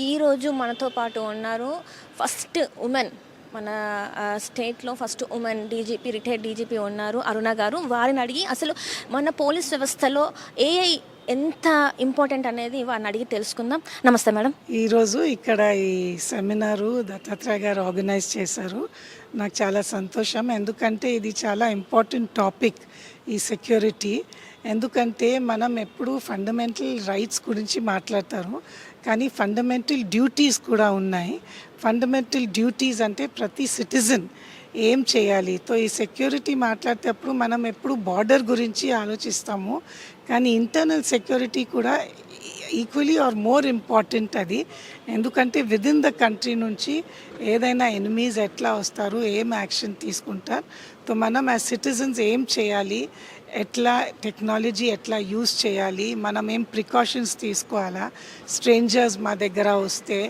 ఈరోజు మనతో పాటు ఉన్నారు ఫస్ట్ ఉమెన్ మన స్టేట్లో first women DGP retired DGP ఉన్నారు అరుణ గారు. వారిని అడిగి అసలు మన పోలీస్ వ్యవస్థలో ఏఐ ఎంత ఇంపార్టెంట్ అనేది వారిని అడిగి తెలుసుకుందాం. నమస్తే మేడం. ఈరోజు ఇక్కడ ఈ సెమినారు దత్తాత్రేయ గారు ఆర్గనైజ్ చేశారు. నాకు చాలా సంతోషం, ఎందుకంటే ఇది చాలా ఇంపార్టెంట్ టాపిక్ ఈ సెక్యూరిటీ. ఎందుకంటే మనం ఎప్పుడు ఫండమెంటల్ రైట్స్ గురించి మాట్లాడతారు, కానీ ఫండమెంటల్ డ్యూటీస్ కూడా ఉన్నాయి. ఫండమెంటల్ డ్యూటీస్ అంటే ప్రతి సిటిజన్ ఏం చేయాలి. తో ఈ సెక్యూరిటీ మాట్లాడేటప్పుడు మనం ఎప్పుడు బార్డర్ గురించి ఆలోచిస్తాము, కానీ ఇంటర్నల్ సెక్యూరిటీ కూడా ఈక్వలీ ఆర్ మోర్ ఇంపార్టెంట్ అది. ఎందుకంటే విదిన్ ద కంట్రీ నుంచి ఏదైనా ఎనిమీస్ ఎట్లా వస్తారు, ఏం యాక్షన్ తీసుకుంటారు. తో మనం యాజ్ సిటిజన్స్ ఏం చేయాలి, ఎట్లా టెక్నాలజీ ఎట్లా యూజ్ చేయాలి, మనం ఏం ప్రికాషన్స్ తీసుకోవాలా, స్ట్రేంజర్స్ మా దగ్గర వస్తే,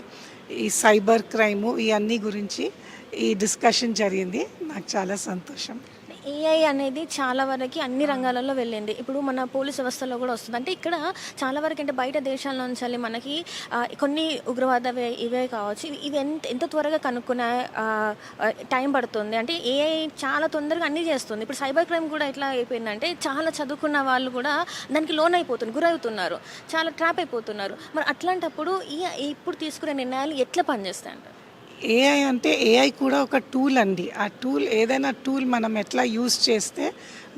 ఈ సైబర్ క్రైము ఇవన్నీ గురించి ఈ డిస్కషన్ జరిగింది. నాకు చాలా సంతోషం. ఏఐ అనేది చాలా వరకు అన్ని రంగాలలో వెళ్ళింది. ఇప్పుడు మన పోలీస్ వ్యవస్థలో కూడా వస్తుంది. అంటే ఇక్కడ చాలా వరకు అంటే బయట దేశాల నుంచి మనకి కొన్ని ఉగ్రవాద ఇవే కావచ్చు, ఇవి ఎంత త్వరగా కనుక్కునే టైం పడుతుంది. అంటే ఏఐ చాలా తొందరగా అన్నీ చేస్తుంది. ఇప్పుడు సైబర్ క్రైమ్ కూడా ఎట్లా అయిపోయిందంటే చాలా చదువుకున్న వాళ్ళు కూడా దానికి లోన్ అయిపోతున్నారు, గురవుతున్నారు, చాలా ట్రాప్ అయిపోతున్నారు. మరి అట్లాంటప్పుడు ఇప్పుడు తీసుకునే నిర్ణయాలు ఎట్లా పనిచేస్తాయంట? ఏఐ అంటే ఏఐ కూడా ఒక టూల్ అండి. ఆ టూల్ ఏదైనా టూల్ మనం ఎట్లా యూజ్ చేస్తే,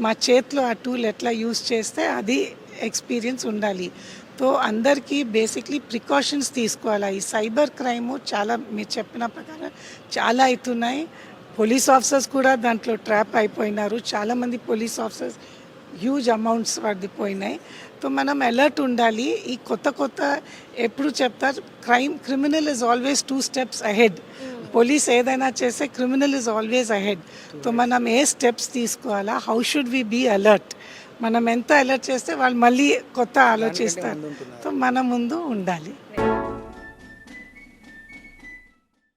మా చేతిలో ఆ టూల్ ఎట్లా యూజ్ చేస్తే అది ఎక్స్పీరియన్స్ ఉండాలి. తో అందరికీ బేసిక్లీ ప్రికాషన్స్ తీసుకోవాలి. ఈ సైబర్ క్రైము చాలా మీరు చెప్పిన ప్రకారం చాలా అవుతున్నాయి. పోలీస్ ఆఫీసర్స్ కూడా దాంట్లో ట్రాప్ అయిపోయినారు. చాలామంది పోలీస్ ఆఫీసర్స్ హ్యూజ్ అమౌంట్స్ పడిపోయినాయి. సో మనం అలర్ట్ ఉండాలి. ఈ కొత్త ఎప్పుడు చెప్తారు, criminal is always 2 steps ahead. Police ఏదైనా చేస్తే criminal is always ahead. So మనం ఏ స్టెప్స్ తీసుకోవాలా, how should we be alert. మనం ఎంత అలర్ట్ చేస్తే వాళ్ళు మళ్ళీ కొత్త ఆలోచిస్తారు. సో మన ముందు ఉండాలి.